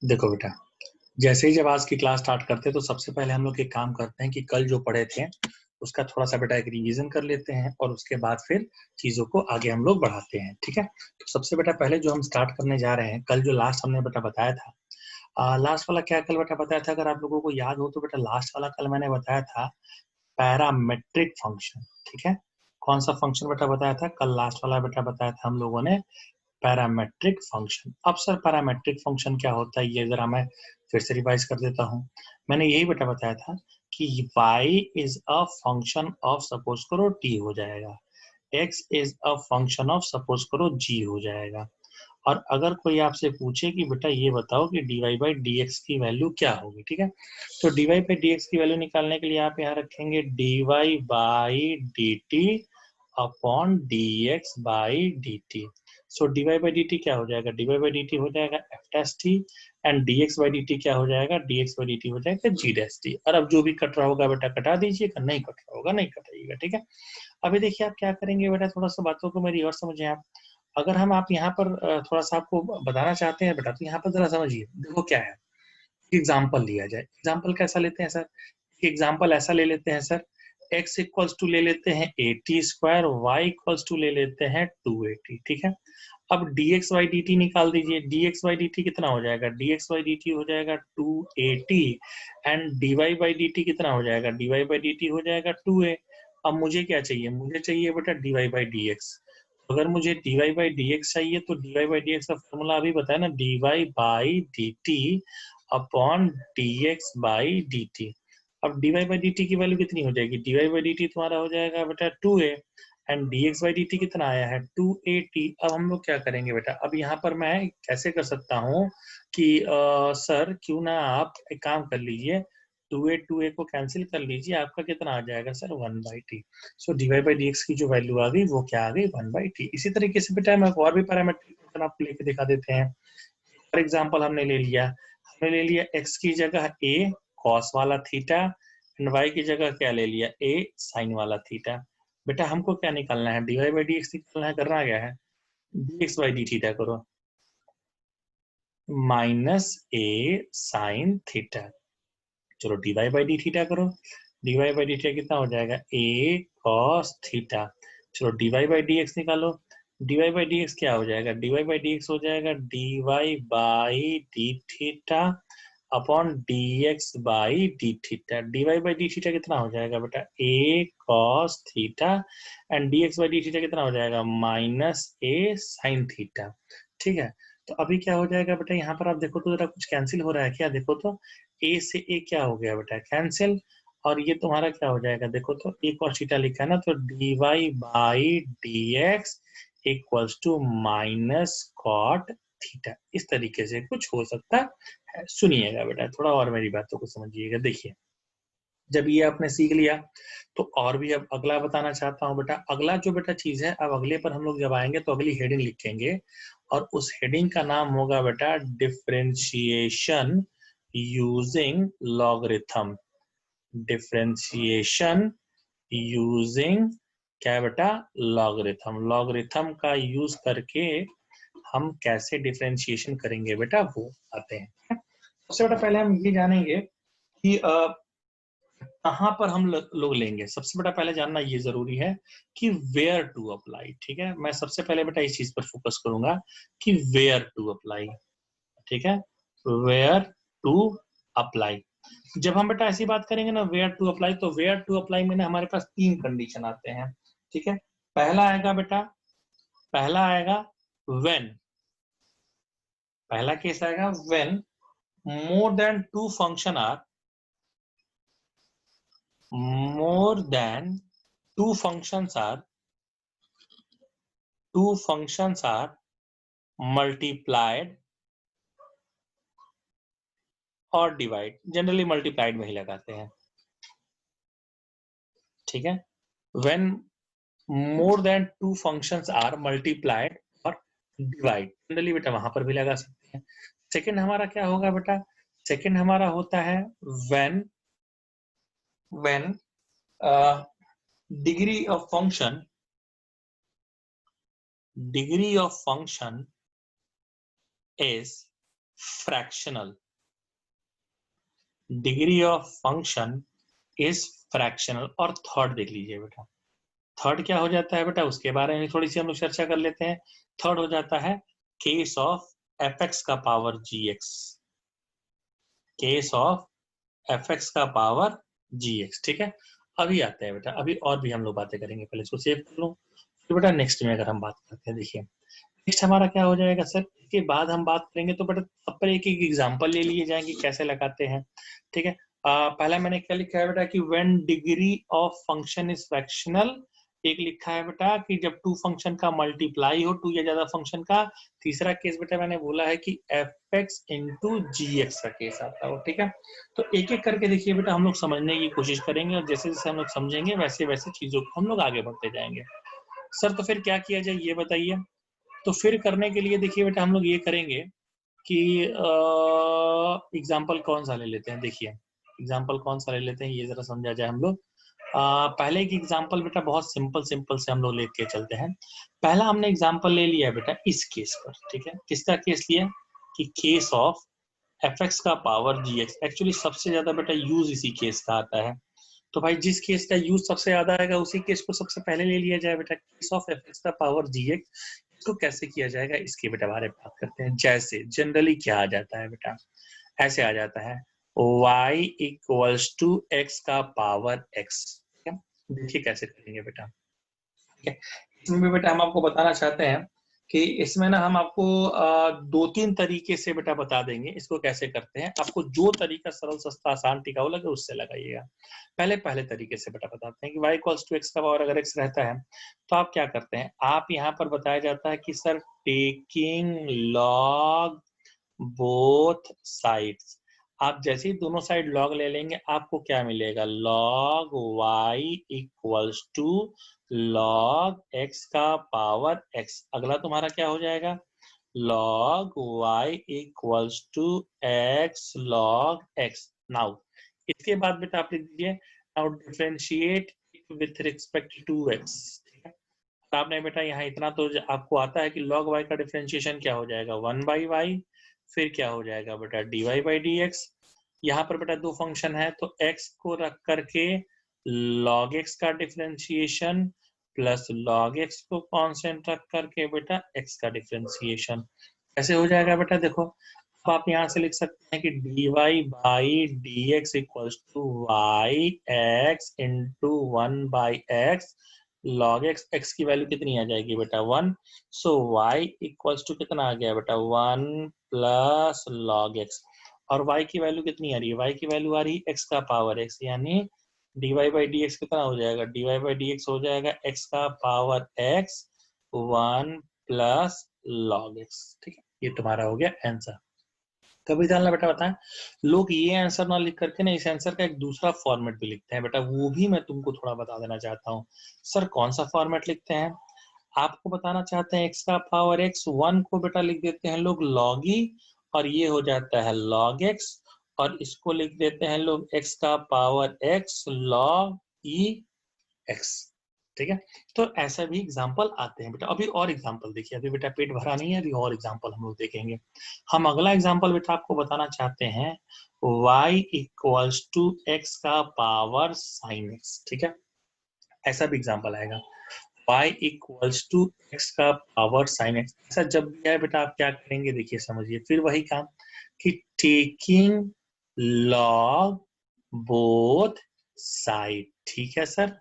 देखो बेटा, जैसे ही जब आज की क्लास स्टार्ट करते हैं तो सबसे पहले हम लोग एक काम करते हैं कि कल जो पढ़े थे उसका थोड़ा सा बेटा एक रिवीजन कर लेते हैं और उसके बाद फिर चीजों को आगे हम लोग बढ़ाते हैं। ठीक है, तो सबसे बेटा पहले जो हम स्टार्ट करने जा रहे हैं, कल जो लास्ट हमने बेटा बताया था, लास्ट वाला क्या कल बेटा बताया था, अगर आप लोगों को याद हो तो बेटा लास्ट वाला कल मैंने बताया था पैरामेट्रिक फंक्शन। ठीक है, कौन सा फंक्शन बेटा बताया था कल? लास्ट वाला बेटा बताया था हम लोगों ने पैरामेट्रिक फंक्शन। अब सर पैरामेट्रिक फंक्शन क्या होता है, ये जरा मैं फिर से रिवाइज कर देता हूँ। मैंने यही बेटा बताया था कि y is a function of, suppose करो t हो जाएगा, x is a function of, suppose करो g हो जाएगा। और अगर कोई आपसे पूछे कि बेटा ये बताओ कि dy बाई dx की वैल्यू क्या होगी, ठीक है, तो dy बाई dx की वैल्यू निकालने के लिए आप यहाँ रखेंगे dy by dt upon dx by dt। So dy by dt क्या हो जाएगा? dy बाई dt हो जाएगा f dash t and dx by dt क्या हो जाएगा? dx बाई dt हो जाएगा g डैश t। और अब जो भी कट रहा होगा बेटा कटा दीजिएगा, नहीं कट रहा होगा नहीं कटाइएगा। ठीक है, अभी देखिए आप क्या करेंगे बेटा, थोड़ा सा बातों को मेरी और समझिए आप। अगर हम आप यहाँ पर थोड़ा सा आपको बताना चाहते हैं बेटा, तो यहाँ पर जरा समझिए। देखो क्या है, एग्जाम्पल लिया जाए। एग्जाम्पल कैसा लेते हैं सर? एग्जाम्पल ऐसा ले लेते हैं सर, x इक्वल्स टू ले लेते हैं AT², y इक्वल्स टू ले लेते हैं 2AT। ठीक है, अब dx बाई dt निकाल दीजिए। dx बाई dt कितना हो जाएगा? dx बाई dt हो जाएगा 2AT and dy by dt कितना हो जाएगा? dy बाई dt हो जाएगा 2a। अब मुझे क्या चाहिए? मुझे चाहिए बेटा dy बाई dx। अगर मुझे dy बाई dx चाहिए तो dy बाई dx का फॉर्मूला अभी बताया ना, dy by dt upon dx by dt। अब dy बाई dt की वैल्यू कितनी हो जाएगी? dy बाई dt तुम्हारा हो जाएगा बेटा 2a and dx by dt कितना आया है? 2at। अब हम लोग क्या करेंगे बेटा, अब यहाँ पर मैं कैसे कर सकता हूँ कि सर क्यों ना आप एक काम कर लीजिए, 2a को कैंसिल कर लीजिए, आपका कितना आ जाएगा sir? 1/t। So dy by dx की जो वैल्यू आ गई वो क्या आ गई? 1/t। इसी तरीके से बेटा हम और भी पैरामीट्रिक फंक्शन आपको लेके दिखा देते हैं। फॉर एग्जाम्पल हमने ले लिया x की जगह a cos वाला थीटा एंड y की जगह क्या ले लिया? a sin वाला थीटा। बेटा हमको क्या निकालना है? dy बाई dx निकालना है। करना क्या है? dx बाई d थीटा करो माइनस a sin थीटा। चलो dy बाई d थीटा करो, dy बाई d थीटा कितना हो जाएगा? a cos theta. चलो dy बाई dx निकालो, dy बाई dx क्या हो जाएगा? dy बाई dx हो जाएगा dy by d theta upon dx by d theta. dy by d theta कितना हो जाएगा बेटा? a cos theta and dx by d theta कितना हो जाएगा? Minus a sin theta. ठीक है, तो अभी क्या हो जाएगा बेटा, यहाँ पर आप देखो तो जरा कुछ कैंसिल हो रहा है क्या? देखो तो a से a क्या हो गया बेटा? कैंसिल। और ये तुम्हारा क्या हो जाएगा? देखो तो a cos थीटा लिखा है ना, तो dy by dx equals to minus cot theta. इस तरीके से कुछ हो सकता है। सुनिएगा बेटा, थोड़ा और मेरी बातों को समझिएगा। देखिए, जब ये आपने सीख लिया तो और भी अब अगला बताना चाहता हूँ बेटा। अगला जो बेटा चीज है, अब अगले पर हम लोग जब आएंगे तो अगली हेडिंग लिखेंगे और उस हेडिंग का नाम होगा बेटा differentiation using logarithm. Differentiation using क्या है बेटा? लॉगरिथम। लॉगरिथम का यूज करके हम कैसे डिफरेंशिएशन करेंगे बेटा, वो आते हैं। सबसे बेटा पहले हम ये जानेंगे कि कहाँ पर हम लोग लेंगे। सबसे बेटा पहले जानना ये जरूरी है कि वेयर टू अप्लाई। ठीक है, मैं सबसे पहले बेटा इस चीज पर फोकस करूंगा कि वेयर टू अप्लाई। ठीक है, वेयर टू अप्लाई। जब हम बेटा ऐसी बात करेंगे ना वेयर टू अप्लाई, तो वेयर टू अप्लाई में ना हमारे पास 3 कंडीशन आते हैं। ठीक है, पहला आएगा बेटा, पहला आएगा व्हेन। पहला केस आएगा when more than two function are, more than two functions are multiplied और डिवाइड। जनरली मल्टीप्लाइड में ही लगाते हैं। ठीक है, when more than two functions are multiplied और डिवाइड, जनरली बेटा वहां पर भी लगा सकते हैं। सेकंड हमारा क्या होगा बेटा? सेकंड हमारा होता है when degree of function is fractional, degree of function is fractional. और थर्ड देख लीजिए बेटा, थर्ड क्या हो जाता है बेटा, उसके बारे में थोड़ी सी हम लोग चर्चा कर लेते हैं। थर्ड हो जाता है केस ऑफ एफ एक्स का power g x, case of f x का पावर जी एक्स। ठीक है, अभी आते हैं बेटा, अभी और भी हम लोग बातें करेंगे, पहले इसको सेव कर लो। फिर बेटा नेक्स्ट में अगर हम बात करते हैं, देखिए नेक्स्ट हमारा क्या हो जाएगा सर, इसके बाद हम बात करेंगे तो बेटा सब पर एक एक एग्जांपल ले लिए जाएंगे कैसे लगाते हैं। ठीक है, पहला मैंने क्या लिखा है बेटा कि when degree of function is fractional. एक लिखा है बेटा कि जब टू फंक्शन का मल्टीप्लाई हो, टू या ज्यादा फंक्शन का। तीसरा केस बेटा मैंने बोला है कि एफ एक्स इंटू जी एक्स का केस आता हो। ठीक है, तो एक एक करके देखिए बेटा हम लोग समझने की कोशिश करेंगे, और जैसे जैसे हम लोग समझेंगे वैसे वैसे चीजों को हम लोग आगे बढ़ते जाएंगे। सर तो फिर क्या किया जाए ये बताइए। तो फिर करने के लिए देखिए बेटा हम लोग ये करेंगे कि एग्जाम्पल कौन सा ले लेते हैं। देखिए एग्जाम्पल कौन सा ले लेते हैं ये जरा समझा जाए हम लोग। पहले एक एग्जाम्पल बेटा बहुत सिंपल सिंपल से हम लोग लेके चलते हैं। पहला हमने एग्जाम्पल ले लिया है बेटा इस केस पर। ठीक है, किसका केस लिया कि केस ऑफ एफ एक्स का पावर जी एक्स। एक्चुअली सबसे ज्यादा बेटा यूज इसी केस का आता है, तो भाई जिस केस का यूज सबसे ज्यादा आएगा उसी केस को सबसे पहले ले लिया जाए बेटा, केस ऑफ एफ एक्स का पावर जी एक्स। इसको कैसे किया जाएगा इसके बेटा बारे में बात करते हैं। जैसे जनरली क्या आ जाता है बेटा, ऐसे आ जाता है y इक्वल्स टू एक्स का पावर x। ठीक है, देखिए कैसे करेंगे बेटा। ठीक है, इसमें भी बेटा हम आपको बताना चाहते हैं कि इसमें ना हम आपको दो तीन तरीके से बेटा बता देंगे इसको कैसे करते हैं। आपको जो तरीका सरल सस्ता आसान टिकाऊ लगे उससे लगाइएगा। पहले पहले तरीके से बेटा बताते हैं कि y इक्वल्स टू एक्स का पावर अगर x रहता है तो आप क्या करते हैं। आप यहाँ पर बताया जाता है कि sir taking log both sides. आप जैसे ही दोनों साइड लॉग ले लेंगे आपको क्या मिलेगा, log y equals to log x का पावर x। अगला तुम्हारा क्या हो जाएगा, log y equals to x log x। Now इसके बाद बेटा आप लिख दीजिए now differentiate with respect to x। ठीक है, आपने बेटा यहाँ इतना तो आपको आता है कि log y का डिफरेंशिएशन क्या हो जाएगा, 1/y। फिर क्या हो जाएगा बेटा dy by dx। यहाँ पर बेटा दो फंक्शन है तो x को रख करके log x का डिफरेंशिएशन प्लस log x को कांस्टेंट रख करके बेटा x का डिफरेंशिएशन। कैसे हो जाएगा बेटा देखो, अब आप यहाँ से लिख सकते हैं कि dy by dx equals to y x into 1/x log x। x की वैल्यू कितनी आ जाएगी बेटा 1। सो y इक्वल्स टू कितना आ गया बेटा 1 प्लस log x। और y की वैल्यू कितनी आ रही है, y की वैल्यू आ रही है x का पावर x, यानी dy by dx कितना हो जाएगा, dy by dx हो जाएगा x का power x 1 plus log x। ठीक है, ये तुम्हारा हो गया आंसर। कभी डालना बेटा बताएं, लोग ये आंसर ना लिख करके ना इस आंसर का एक दूसरा फॉर्मेट भी लिखते हैं बेटा, वो भी मैं तुमको थोड़ा बता देना चाहता हूँ। सर कौन सा फॉर्मेट लिखते हैं, आपको बताना चाहते हैं x का पावर x 1 को बेटा लिख देते हैं लोग log e, और ये हो जाता है log x, और इसको लिख देते हैं लोग x का power x log e x। ठीक है, तो ऐसा भी एग्जाम्पल आते हैं बेटा। अभी और एग्जाम्पल देखिए, अभी बेटा पेट भरा नहीं है, अभी और एग्जाम्पल हम लोग देखेंगे। हम अगला एग्जाम्पल बेटा आपको बताना चाहते हैं y इक्वल्स टू x का पावर sin x। ठीक है, ऐसा भी एग्जाम्पल आएगा y इक्वल्स टू x का पावर sin x। ऐसा जब भी आए बेटा आप क्या करेंगे, देखिए समझिए फिर वही काम कि टेकिंग log बोथ साइड। ठीक है सर,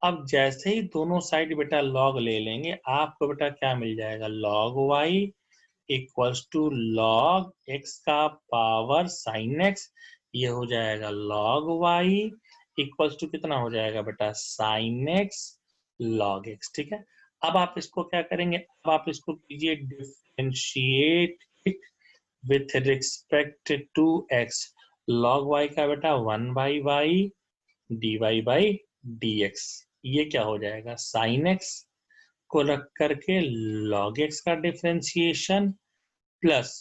अब जैसे ही दोनों साइड बेटा लॉग ले लेंगे आपको बेटा क्या मिल जाएगा, log y equals to log x का पावर sin x। ये हो जाएगा log y इक्वल्स टू कितना हो जाएगा बेटा sin x log x। ठीक है, अब आप इसको क्या करेंगे, अब आप इसको कीजिए differentiate with respect to x। log y का बेटा 1/y dy by dx। ये क्या हो जाएगा, sin x को रख करके log x का डिफरेंशिएशन प्लस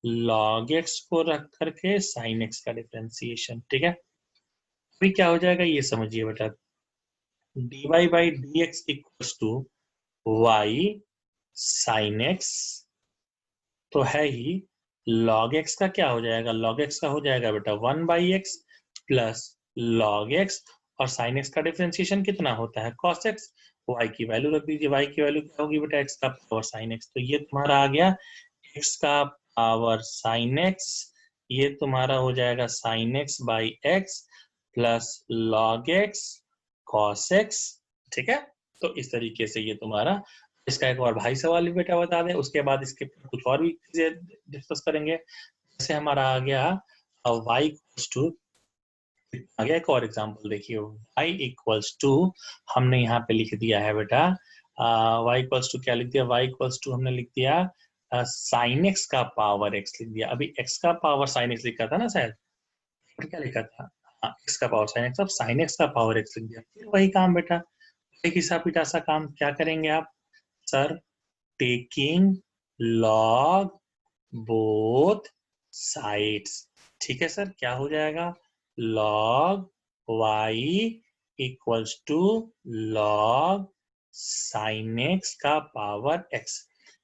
log x को रख करके sin x का डिफरेंशिएशन। ठीक है, अभी क्या हो जाएगा ये समझिए बेटा, dy by dx equals to y sin x तो है ही, log x का क्या हो जाएगा, log x का हो जाएगा बेटा 1/x प्लस log x, और sin x का डिफरेंशिएशन कितना होता है cos x। y की वैल्यू रख दीजिए, y की वैल्यू क्या होगी बेटा, x का पावर sin x। तो ये तुम्हारा आ गया x का पावर sin x, ये तुम्हारा हो जाएगा sin x by x plus log x cos x। ठीक है, तो इस तरीके से ये तुम्हारा, इसका एक और भाई सवाल भी बेटा बता दें, उसके बाद इसके कुछ और भी चीजें डिस्कस करेंगे। जैसे हमारा आ गया y इक्वल्स टू, आ गया एक और एग्जांपल देखिए, y इक्वल्स टू, हमने यहाँ पे लिख दिया है बेटा y इक्वल्स टू, क्या लिख दिया, y इक्वल्स टू हमने लिख दिया साइन x का पावर x लिख दिया। अभी x का पावर साइन x लिखा था ना शायद, फिर क्या लिखा था, हाँ x का पावर साइन x, अब साइन x का पावर x लिख दिया। फिर वही काम बेटा, एक हिसाब पिटा सा काम, क्या करेंगे आप sir, taking log both sides. ठीक है सर, क्या हो जाएगा, log y equals to log sine x का पावर x।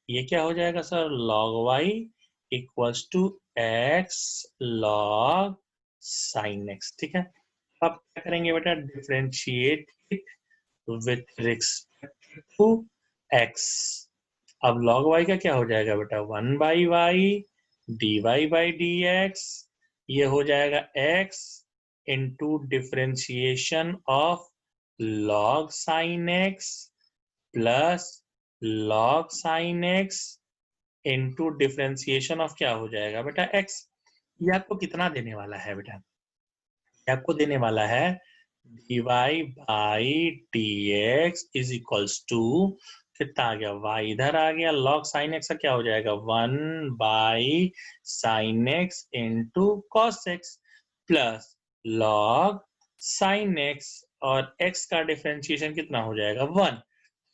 ये क्या हो जाएगा sir, log y equals to x log sine x। ठीक है, अब क्या करेंगे बेटा, differentiate it with respect to x। अब log y का क्या हो जाएगा बेटा, 1/y dy बाई dx, ये हो जाएगा x into differentiation of log sin x plus log sin x into differentiation of क्या हो जाएगा बेटा x। ये आपको कितना देने वाला है बेटा, ये आपको देने वाला है dy by dx is equals to, कितना आ गया, y इधर आ गया, log sin x का क्या हो जाएगा, 1 sin x into cos x plus log sin x, और x का डिफरेंशिएशन कितना हो जाएगा 1।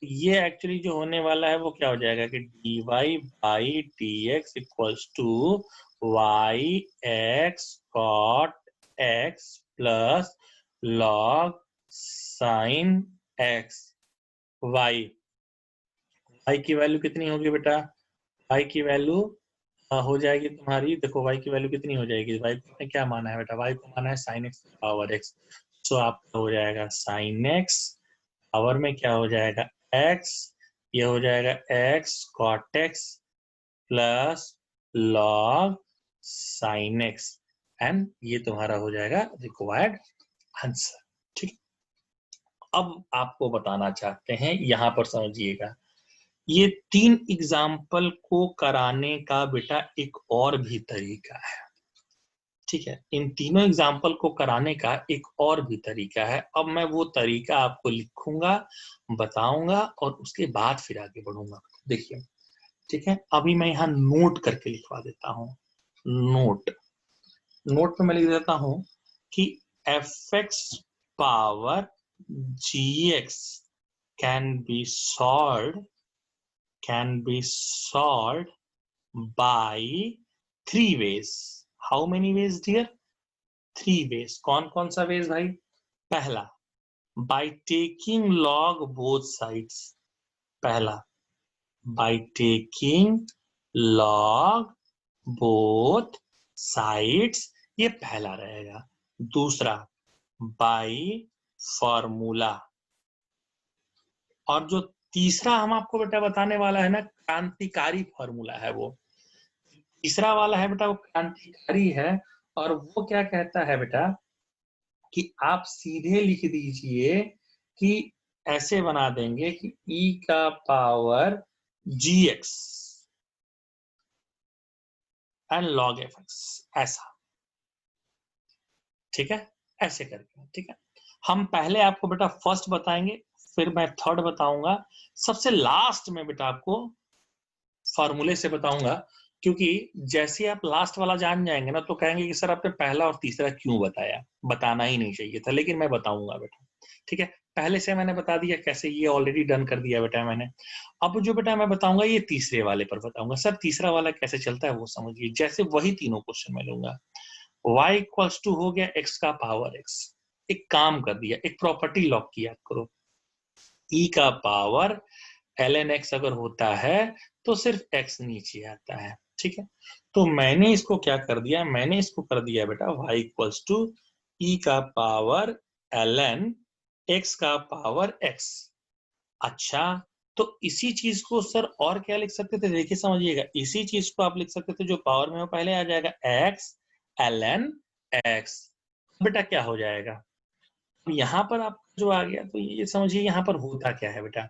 ये एक्चुअली जो होने वाला है वो क्या हो जाएगा कि dy by dx equals to y x cot x plus log sin x y। y की वैल्यू कितनी होगी बेटा, y की वैल्यू हो जाएगी तुम्हारी, देखो y की वैल्यू कितनी हो जाएगी, y को क्या माना है बेटा, y को माना है sin x पावर x। सो आपका हो जाएगा sin x पावर में क्या हो जाएगा x, ये हो जाएगा x cot x plus log sin x, and ये तुम्हारा हो जाएगा रिक्वायर्ड आंसर। ठीक, अब आपको बताना चाहते हैं, यहां पर समझिएगा, ये 3 एग्जाम्पल को कराने का बेटा एक और भी तरीका है। ठीक है, इन तीनों एग्जाम्पल को कराने का एक और भी तरीका है। अब मैं वो तरीका आपको लिखूंगा, बताऊंगा, और उसके बाद फिर आगे बढ़ूंगा। देखिए, ठीक है, अभी मैं यहाँ नोट करके लिखवा देता हूँ। नोट, नोट पे मैं लिख देता हूँ कि fx power gx can be solved by 3 ways. How many ways dear? 3 ways. कौन कौन सा ways भाई? पहला, by taking log both sides. पहला, by taking log both sides, ये पहला रहेगा। दूसरा, by फॉर्मूला, और जो तीसरा हम आपको बेटा बताने वाला है ना, क्रांतिकारी फॉर्मूला है वो। तीसरा वाला है बेटा वो क्रांतिकारी है, और वो क्या कहता है बेटा कि आप सीधे लिख दीजिए कि ऐसे बना देंगे कि e का power gx and log fx, ऐसा। ठीक है, ऐसे करके। ठीक है, हम पहले आपको बेटा फर्स्ट बताएंगे, फिर मैं थर्ड बताऊंगा, सबसे लास्ट में बेटा आपको फॉर्मूले से बताऊंगा। क्योंकि जैसे आप लास्ट वाला जान जाएंगे ना, तो कहेंगे कि सर आपने पहला और तीसरा क्यों बताया, बताना ही नहीं चाहिए था, लेकिन मैं बताऊंगा बेटा। ठीक है, पहले से मैंने बता दिया कैसे, ये ऑलरेडी डन कर दिया बेटा मैंने। अब जो बेटा मैं बताऊंगा ये तीसरे वाले पर बताऊंगा। सर तीसरा वाला कैसे चलता है वो समझिए। जैसे वही तीनों क्वेश्चन मैं लूंगा, y इक्वल्स टू हो गया x का पावर x, एक काम कर दिया, एक प्रॉपर्टी लॉक किया करो, e का पावर ln x अगर होता है तो सिर्फ x नीचे आता है। ठीक है। तो मैंने इसको क्या कर दिया, मैंने इसको कर दिया बेटा y इक्वल्स टू e का पावर ln x का पावर x। अच्छा, तो इसी चीज को सर और क्या लिख सकते थे, देखिए समझिएगा, इसी चीज को आप लिख सकते थे जो पावर में वो पहले आ जाएगा x ln x। बेटा क्या हो जाएगा, यहाँ पर आप जो आ गया तो ये समझिए यहाँ पर होता क्या है बेटा,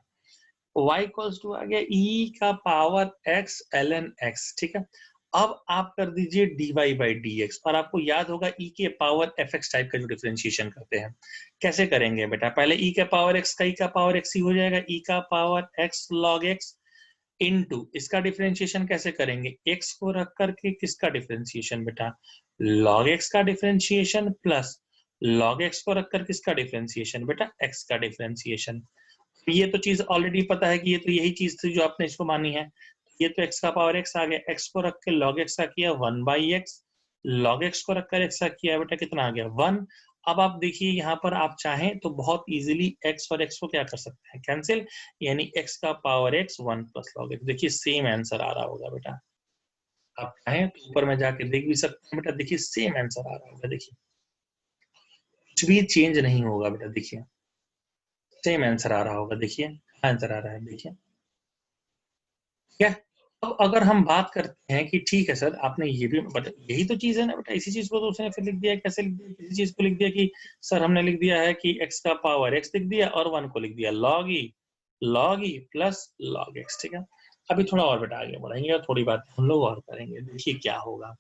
y इक्वल्स टू आ गया e का पावर x ln x, ठीक है। अब आप कर दीजिए dy बाई dx, और आपको याद होगा e के पावर fx टाइप का जो डिफरेंशिएशन करते हैं कैसे करेंगे बेटा, पहले e के पावर x का e का पावर x ही हो जाएगा, e का power x log x into इसका डिफरेंशिएशन कैसे करेंगे, x को रख करके किसका डिफरेंशिएशन बेटा, log x का डिफरेंशिएशन प्लस log x को रखकर किसका डिफरेंशिएशन बेटा, x का डिफरेंशिएशन। ये तो चीज ऑलरेडी पता है कि ये तो यही चीज थी जो आपने इसको मानी है, ये तो x का पावर x आ गया, x को रख के log x का किया 1 बाई x, log x को रखकर x का किया बेटा कितना आ गया 1। अब आप देखिए यहाँ पर आप चाहें तो बहुत इजीली x और x को क्या कर सकते हैं, कैंसिल, यानी x का power x 1 plus log x, देखिए सेम आंसर आ रहा होगा बेटा। आप चाहें तो ऊपर में जाके देख भी सकते हैं बेटा, देखिए सेम आंसर आ रहा होगा, देखिए कुछ भी चेंज नहीं होगा बेटा, देखिए सेम आंसर आ रहा होगा, देखिए आंसर आ रहा है, देखिए क्या। अब अगर हम बात करते हैं कि ठीक है सर आपने ये भी बता, यही तो चीज है ना बेटा, इसी चीज को तो उसने फिर लिख दिया, कैसे लिख दिया, इसी चीज को लिख दिया कि सर हमने लिख दिया है कि x का पावर x लिख दिया और 1 को लिख दिया log e plus log x, ठीक है। अभी थोड़ा और बेटा आगे बढ़ाएंगे और थोड़ी बात हम लोग और करेंगे, देखिए क्या होगा।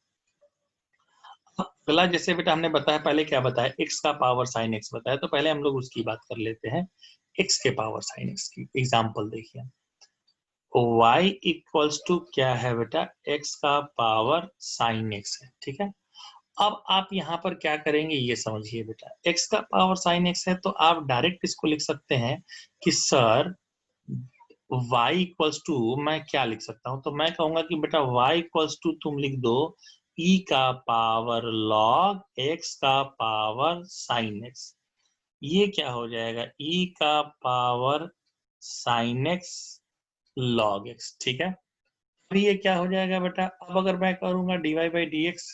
अगला जैसे बेटा हमने बताया, पहले क्या बताया, x का पावर साइन x बताया, तो पहले हम लोग उसकी बात कर लेते हैं, x के पावर साइन x की एग्जाम्पल देखिए, y इक्वल्स टू क्या है बेटा, x का पावर साइन x है, ठीक है। अब आप यहाँ पर क्या करेंगे ये समझिए बेटा, x का पावर साइन x है तो आप डायरेक्ट इसको लिख सकते हैं कि सर y इक्वल्स टू, मैं क्या लिख सकता हूँ, तो मैं कहूंगा कि बेटा y इक्वल्स टू तुम लिख दो e का पावर log x का पावर साइन x। ये क्या हो जाएगा, e का power sine x log x, ठीक है। फिर ये क्या हो जाएगा बेटा, अब अगर मैं करूंगा dy बाई dx,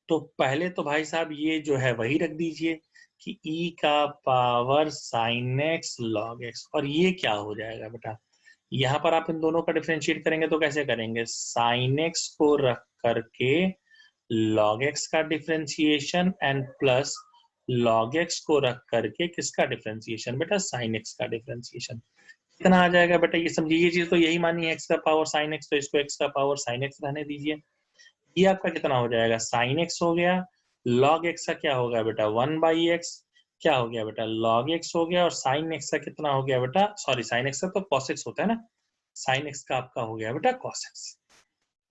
तो पहले तो भाई साहब ये जो है वही रख दीजिए कि e का power sine x log x, और ये क्या हो जाएगा बेटा, यहाँ पर आप इन दोनों का डिफरेंशिएट करेंगे तो कैसे करेंगे, साइन x को रख करके log x का differentiation and plus log x को रख करके किसका डिफरेंशिएशन बेटा, साइन x का डिफरेंशिएशन। कितना आ जाएगा बेटा, ये समझिए, ये चीज तो यही मानी है x का पावर साइन x, तो इसको x का पावर साइन x रहने दीजिए। ये आपका कितना हो जाएगा, साइन x हो गया, log x का क्या होगा बेटा 1 बाई x, क्या हो गया बेटा log x हो गया, और साइन x का कितना हो गया बेटा, सॉरी साइन x का तो cos x होता है ना, साइन x का आपका हो गया बेटा cos x।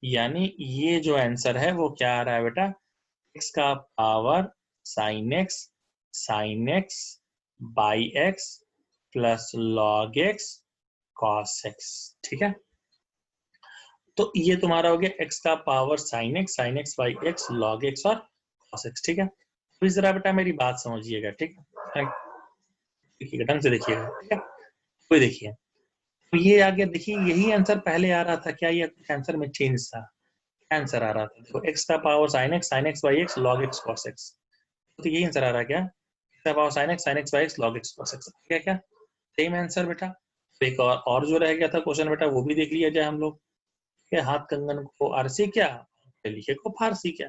यानी ये जो आंसर है वो क्या आ रहा है बेटा, x का power sine x by x plus log x cos x, ठीक है। तो ये तुम्हारा हो गया x का power sine x by x log x और cos x, ठीक है। तो जरा बेटा मेरी बात समझिएगा, ठीक है, देखिएगा ढंग से देखिएगा, ठीक है। कोई देखिए, तो ये आ गया, देखिए यही आंसर पहले आ रहा था क्या, ये आंसर में चेंज था, आंसर आ रहा था देखो x का power sine x by x log x cos x, तो यही आंसर आ रहा है क्या, x का power sine x by x log x cos x, क्या क्या सेम आंसर बेटा। तो एक और जो रह गया था क्वेश्चन बेटा, वो भी देख लिया जाए हम लोग, के हाथ कंगन को आरसी क्या, लिखे को फारसी क्या,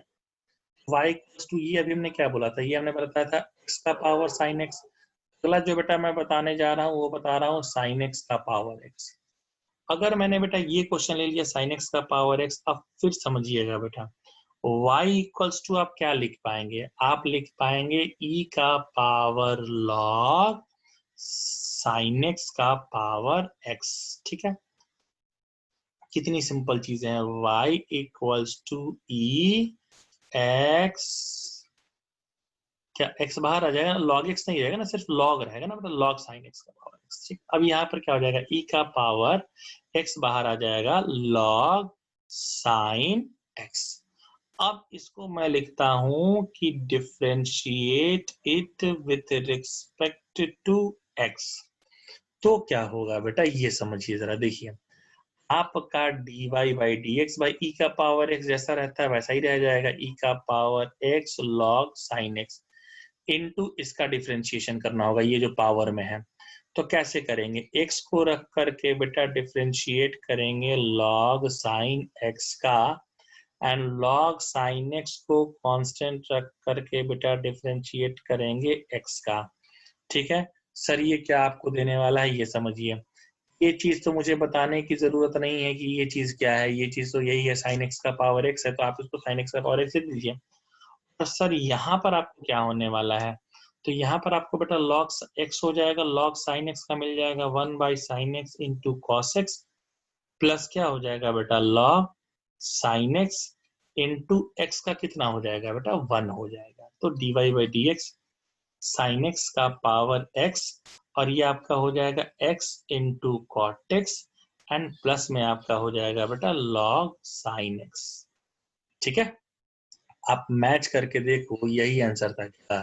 y टू, ये अभी हमने क्या बोला था, ये हमने बताया था x का पावर साइन x। अगला जो बेटा मैं बताने जा रहा हूँ वो बता रहा हूँ साइन x का पावर x। अगर मैंने बेटा ये क्वेश्चन ले लिया साइन x का पावर x, अब फिर समझिएगा बेटा, y इक्वल्स टू आप क्या लिख पाएंगे, आप लिख पाएंगे e का पावर log साइन x का पावर x, ठीक है। कितनी सिंपल चीजें हैं, y equals to e x, क्या x बाहर आ जाएगा ना, log x नहीं रहेगा ना, सिर्फ log रहेगा ना, मतलब log साइन x का पावर x, ठीक। अब यहाँ पर क्या हो जाएगा, e का पावर x बाहर आ जाएगा log साइन x। अब इसको मैं लिखता हूं कि differentiate it with respect to x, तो क्या होगा बेटा ये समझिए जरा, देखिए आपका dy by dx by e का पावर x जैसा रहता है वैसा ही रह जाएगा, e का power x log sin x into इसका डिफरेंशिएशन करना होगा, ये जो पावर में है। तो कैसे करेंगे, x को रख करके बेटा डिफरेंशिएट करेंगे log sin x का, एंड log sin x को कांस्टेंट रख करके बेटा डिफरेंशिएट करेंगे x का। ठीक है सर, ये क्या आपको देने वाला है ये समझिए। ये चीज तो मुझे बताने की जरूरत नहीं है कि ये चीज क्या है, ये चीज तो यही है, sin x का पावर x है, तो आप इसको sin x का पावर x दे दीजिए। तो सर यहाँ पर आपको क्या होने वाला है, तो यहाँ पर आपको बेटा log x हो जाएगा, log sin x का मिल जाएगा 1 by sine x into cos x, plus क्या हो जाएगा बेटा log sin x into x का कितना हो जाएगा बेटा 1 हो जाएगा। तो dy by dx sin x का पावर x, और ये आपका हो जाएगा x into cot x, and plus में आपका हो जाएगा बेटा log sin x। ठीक है, आप मैच करके देखो, यही आंसर था क्या,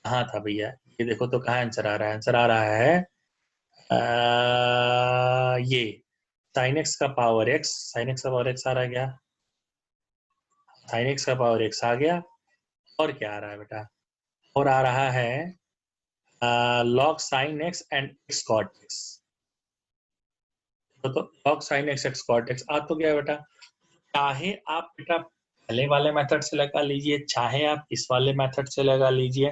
कहाँ था भैया, ये देखो तो कहाँ आंसर आ रहा है, आंसर आ रहा है ये sin x का पावर x, sin x का पावर x आ रहा है क्या, sin x का पावर x आ गया, और क्या आ रहा है बेटा, और आ रहा है log sin x and x cot x। तो log sin x x cot x आ तो गया बेटा। चाहे आप बेटा पहले वाले मेथड से लगा लीजिए, चाहे आप इस वाले मेथड से लगा लीजिए,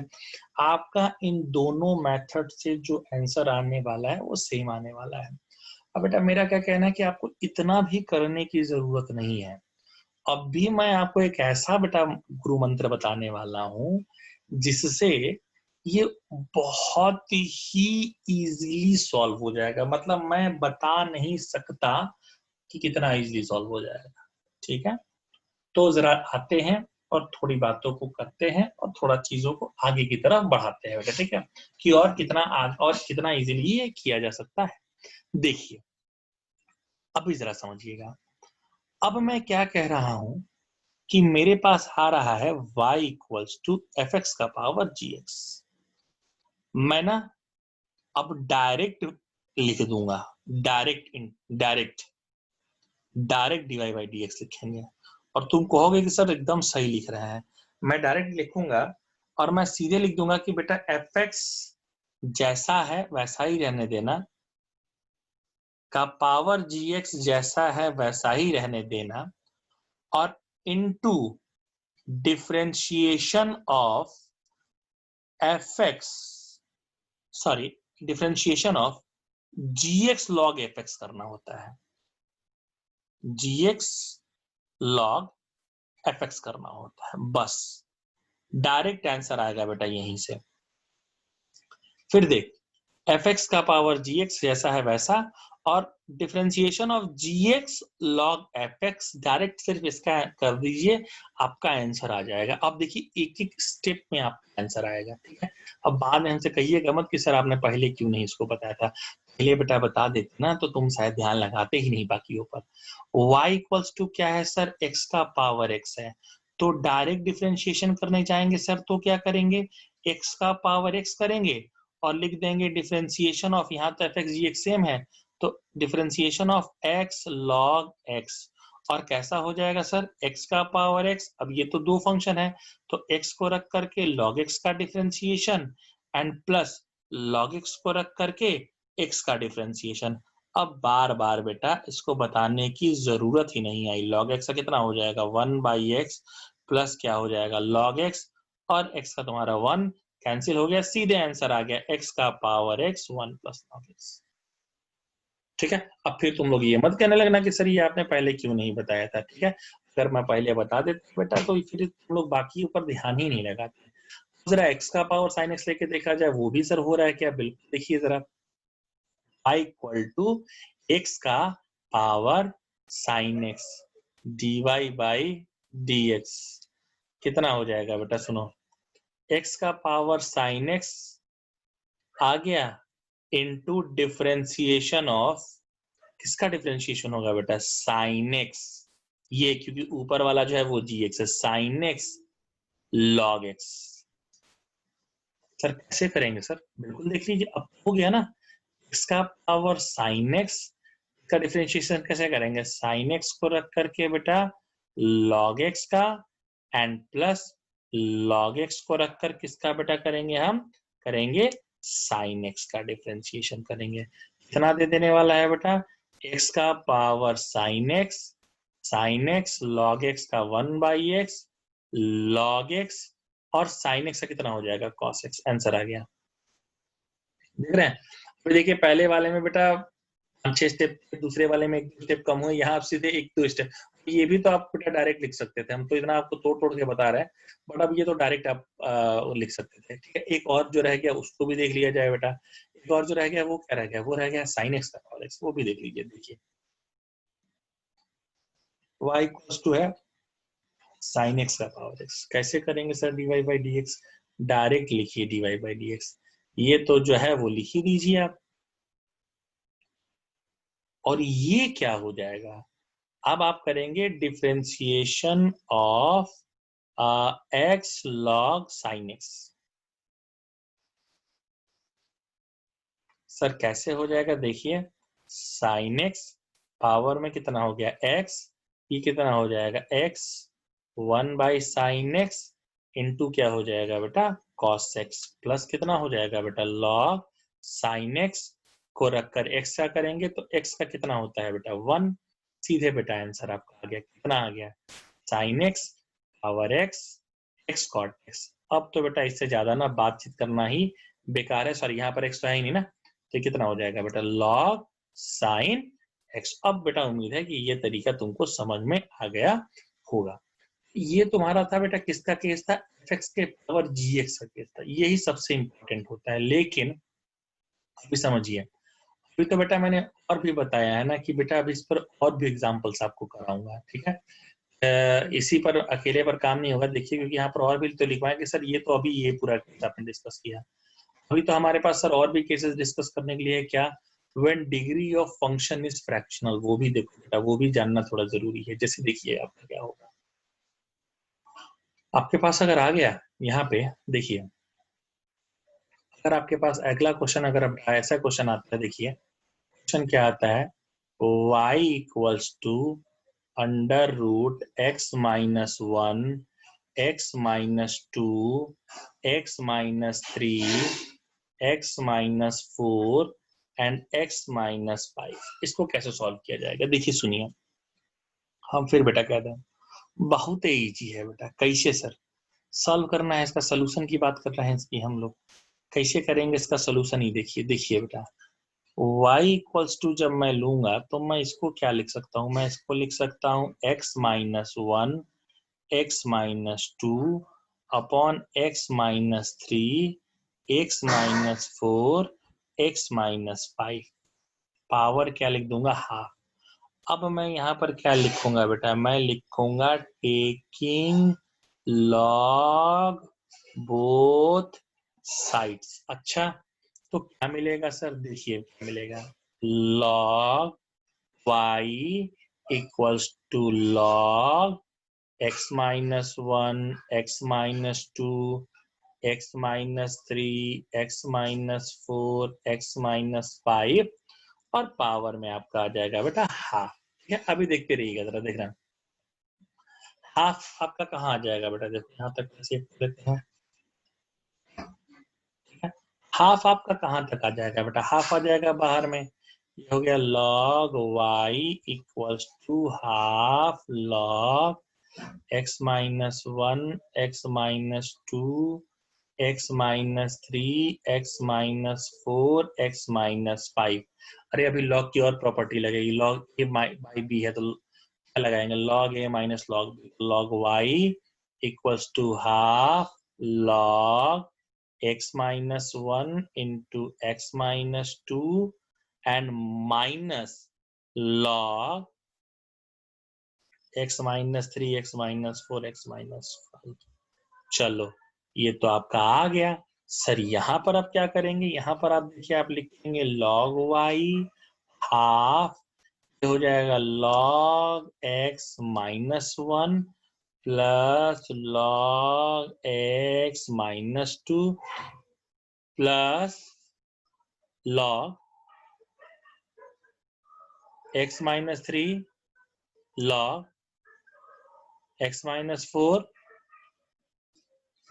आपका इन दोनों मेथड से जो आंसर आने वाला है वो सेम आने वाला है। अब बेटा मेरा क्या कहना है कि आपको इतना भी करने की जरूरत नहीं है। अब भी मैं आपको एक ऐसा बेटा गुरु मंत्र बताने वाला हूं जिससे ये बहुत ही इजीली सॉल्व हो जाएगा, मतलब मैं बता नहीं सकता कि कितना इजीली सॉल्व हो जाएगा। ठीक है, तो जरा आते हैं और थोड़ी बातों को करते हैं और थोड़ा चीजों को आगे की तरफ बढ़ाते हैं बेटा। ठीक है, कि और कितना इजीली ये किया जा सकता है। देखिए अभी जरा समझिएगा, अब मैं क्या कह रहा हूं कि मेरे पास आ रहा है y equals to f x का पावर जी एक्स। मैं ना अब डायरेक्ट लिख दूंगा, direct direct dy by d x लिखेंगे, और तुम कहोगे कि सर एकदम सही लिख रहे हैं। मैं डायरेक्ट लिखूंगा और मैं सीधे लिख दूंगा कि बेटा एफ एक्स जैसा है वैसा ही रहने देना, का पावर जी एक्स जैसा है वैसा ही रहने देना, और into differentiation of f x, sorry differentiation of g x log f x करना होता है, g x log f x करना होता है, बस डायरेक्ट आंसर आएगा बेटा यहीं से। फिर देख, एफ एक्स का पावर जी एक्स जैसा है वैसा, और differentiation of g x log f x, direct सिर्फ इसका कर दीजिए, आपका आंसर आ जाएगा। अब देखिए एक एक स्टेप में आपका आंसर आएगा। ठीक है, अब बाद में हमसे कहिएगा मत कि सर आपने पहले क्यों नहीं इसको बताया था, पहले बेटा बता देते ना तो तुम शायद ध्यान लगाते ही नहीं बाकियों पर। y इक्वल्स टू क्या है सर, x का पावर x है, तो डायरेक्ट डिफरेंशिएशन करने जाएंगे सर तो क्या करेंगे, x का पावर x करेंगे और लिख देंगे डिफरेंशिएशन ऑफ, यहाँ तो एफ एक्स जी एक्स सेम है, तो differentiation of x log x, और कैसा हो जाएगा सर, x का पावर x, अब ये तो दो फंक्शन है तो x को रख करके log x का differentiation, and plus log x को रख करके x का डिफरेंशिएशन। अब बार बार बेटा इसको बताने की जरूरत ही नहीं आई, log x का कितना हो जाएगा 1 बाई एक्स, प्लस क्या हो जाएगा log x, और x का तुम्हारा 1 कैंसिल हो गया, सीधे आंसर आ गया x का power x 1 plus log x। ठीक है, अब फिर तुम लोग ये मत कहने लगना कि सर ये आपने पहले क्यों नहीं बताया था। ठीक है, अगर मैं पहले बता देता बेटा तो फिर तुम लोग बाकी ऊपर ध्यान ही नहीं लगाते। जरा x का पावर sin x लेके देखा जाए, वो भी सर हो रहा है क्या, बिल्कुल देखिए जरा, i इक्वल टू x का power sin x dy by dx, कितना हो जाएगा बेटा, सुनो, x का पावर sin x आ गया इनटू डिफरेंशिएशन ऑफ, किसका डिफरेंशिएशन होगा बेटा, sin x, ये क्योंकि ऊपर वाला जो है वो gx है, sin x log x। Sir कैसे करेंगे सर, बिल्कुल देख लीजिए, अब हो गया ना, x का पावर sin x, इसका डिफरेंशिएशन कैसे करेंगे? साइन एक्स को रख करके बेटा लॉग एक्स का एंड प्लस लॉग एक्स को रख कर किसका बेटा करेंगे? हम करेंगे साइन एक्स का डिफरेंशिएशन करेंगे। कितना दे देने वाला है बेटा? एक्स का power sine x log x का 1/x लॉग एक्स और साइन एक्स का कितना हो जाएगा? Cos x. आंसर आ गया। देख रहे हैं? अभी देखिए पहले वाले में बेटा 5-6 स्टेप, दूसरे वाले में 1 स्टेप कम हुए, यहाँ आप सीधे 1-2 स्टेप। ये भी तो आप बेटा डायरेक्ट लिख सकते थे, हम तो इतना आपको तोड़ तोड़ के बता रहे हैं, बट अब ये तो डायरेक्ट आप लिख सकते थे। ठीक है, एक और जो रह गया उसको भी देख लिया जाए बेटा। एक और जो रह गया वो क्या रह गया? वो रह गया साइन एक्स का पावर एक्स, वो भी देख लीजिए। देखिए y इक्वल्स टू है साइन एक्स का पावर एक्स। कैसे करेंगे sir? dy by d x. Direct लिखिए dy बाई डी एक्स, ये तो जो है वो लिख ही दीजिए आप। और ये क्या हो जाएगा? अब आप करेंगे differentiation of x log sine x. Sir कैसे हो जाएगा? देखिए साइन एक्स पावर में कितना हो गया? एक्स, ये कितना हो जाएगा? एक्स 1/sin x इंटू क्या हो जाएगा बेटा? cos x प्लस कितना हो जाएगा बेटा? log sin x को रखकर x का करेंगे तो x का कितना होता है बेटा? 1। सीधे बेटा आंसर आपका आ गया। कितना आ गया? sin x power x x cot x। अब तो बेटा इससे ज्यादा ना बातचीत करना ही बेकार है। सॉरी यहाँ पर x तो है ही नहीं ना, तो कितना हो जाएगा बेटा? log sin x। अब बेटा उम्मीद है कि ये तरीका तुमको समझ में आ गया होगा। ये तुम्हारा था बेटा किसका केस था? fx के पावर gx का केस था। यही सबसे इंपॉर्टेंट होता है। लेकिन अभी समझिए, अभी तो बेटा मैंने और भी बताया है ना कि बेटा अभी इस पर और भी एग्जांपल्स आपको कराऊंगा। ठीक है, इसी पर अकेले पर काम नहीं होगा। देखिए क्योंकि यहाँ पर और भी तो लिखवाएं कि सर ये तो अभी ये पूरा केस आपने डिस्कस किया। अभी तो हमारे पास सर और भी केसेस डिस्कस करने के लिए क्या? When degree of function is fractional, वो भी देखो बेटा, वो भी जानना थोड़ा जरूरी है। जैसे देखिए आपका क्या होगा, आपके पास अगर आ गया यहाँ पे, देखिए अगर आपके पास अगला क्वेश्चन अगर अब ऐसा क्वेश्चन आता है, देखिए क्वेश्चन क्या आता है? y equals to under root x minus 1 x minus 2 x minus 3 x minus 4 and x minus 5। इसको कैसे सॉल्व किया जाएगा? देखिए सुनिए, हम फिर बेटा कहते हैं बहुत ही इजी है बेटा। कैसे सर सॉल्व करना है? इसका सोल्यूशन की बात कर रहे हैं इसकी हम लोग। कैसे करेंगे इसका सोल्यूशन ही देखिए। देखिए बेटा y इक्वल्स टू जब मैं लूंगा तो मैं इसको क्या लिख सकता हूँ? मैं इसको लिख सकता हूँ x minus 1 x minus 2 upon x minus 3 x minus 4 x minus 5। Power क्या लिख दूंगा? हाफ। अब मैं यहाँ पर क्या लिखूंगा बेटा? मैं लिखूंगा टेकिंग लॉग बोथ साइड्स। अच्छा तो क्या मिलेगा सर? देखिए क्या मिलेगा? log y equals to log x minus 1 x minus 2 x minus 3 x minus 4 x minus 5 और पावर में आपका आ जाएगा बेटा हाफ। ठीक है, अभी देखते रहिएगा जरा, देख रहे हैं हाफ आपका कहाँ आ जाएगा बेटा? देखो यहाँ तक कैसे लेते हैं। हाफ आपका कहाँ तक आ जाएगा बेटा? हाफ आ जाएगा बाहर में। ये हो गया log y equals to half log x minus 1 x minus 2 x minus 3 x minus 4 x minus 5। अरे अभी log की और प्रॉपर्टी लगेगी। log a बाई b है तो क्या लगाएंगे? log a minus log b। log y equals to half log x minus 1 into x minus 2 and minus log x minus 3 x minus 4 x minus 5। चलो ये तो आपका आ गया। सर यहाँ पर आप क्या करेंगे? यहाँ पर आप देखिए आप लिखेंगे log y हाफ हो जाएगा log x minus 1 plus log x minus 2 plus log x minus 3 log x minus 4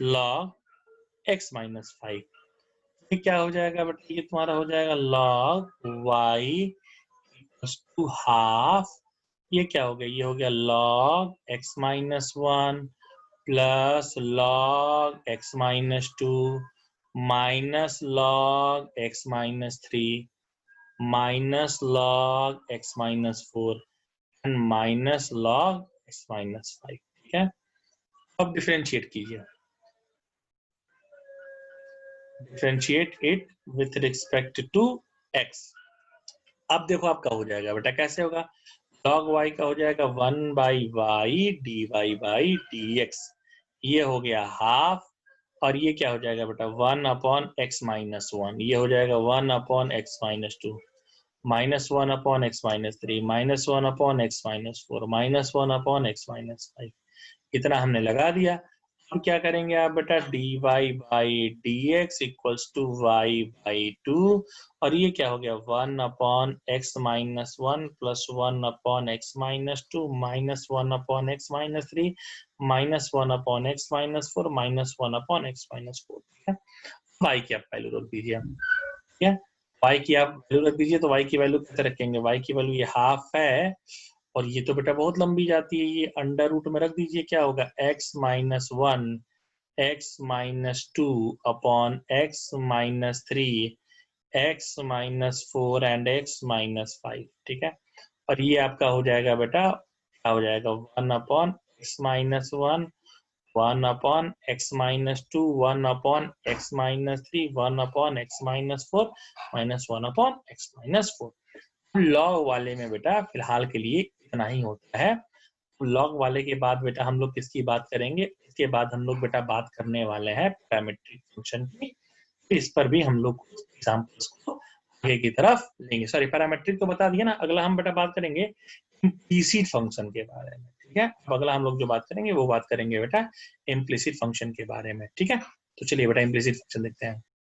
log x minus 5। ये क्या हो जाएगा बेटा, ये तुम्हारा हो जाएगा log y टू हाफ, ये क्या हो गया, ये हो गया log x minus 1 plus log x minus 2 minus log x minus 3 minus log x minus 4 and minus log x minus 5। ठीक है, अब डिफरेंशिएट कीजिए, differentiate it with respect to x। अब देखो आपका हो जाएगा बेटा, कैसे होगा, log y का हो जाएगा 1/y dy बाई dx, ये हो गया हाफ, और ये क्या हो जाएगा बेटा 1/x-1, ये हो जाएगा 1/x-2 minus 1/x-3 minus 1/x-4 minus 1/x-5। इतना हमने लगा दिया। अब क्या करेंगे आप बेटा, dy by dx equals to y/2, और ये क्या हो गया 1/x-1 plus 1/x-2 minus 1/x-3 minus 1/x-4 minus 1/x-4। ठीक है, y की आप वैल्यू रख दीजिए। ठीक है, y की आप वैल्यू रख दीजिए, तो y की वैल्यू कैसे रखेंगे, y की वैल्यू ये हाफ है, और ये तो बेटा बहुत लंबी जाती है, ये अंडर रूट में रख दीजिए, क्या होगा x-1 x-2 upon x-3 x-4 and x-5। ठीक है, और ये आपका हो जाएगा बेटा, क्या हो जाएगा 1/x-1 1/x-2 1/x-3 1/x-4 minus 1/x-4। Log वाले में बेटा फिलहाल के लिए इतना ही होता है। लॉग वाले के बाद बेटा हम लोग किसकी बात करेंगे, इसके बाद हम लोग बेटा बात करने वाले हैं पैरामीट्रिक फंक्शन की। इस पर भी हम लोग एग्जांपल्स को आगे की तरफ लेंगे। सॉरी, पैरामीट्रिक तो बता दिया ना, अगला हम बेटा बात करेंगे इम्प्लिसिट फंक्शन के बारे में। ठीक है, अब अगला हम लोग जो बात करेंगे वो बात करेंगे बेटा इम्प्लिसिट फंक्शन के बारे में। ठीक है, तो चलिए बेटा इम्प्लिसिट फंक्शन देखते हैं।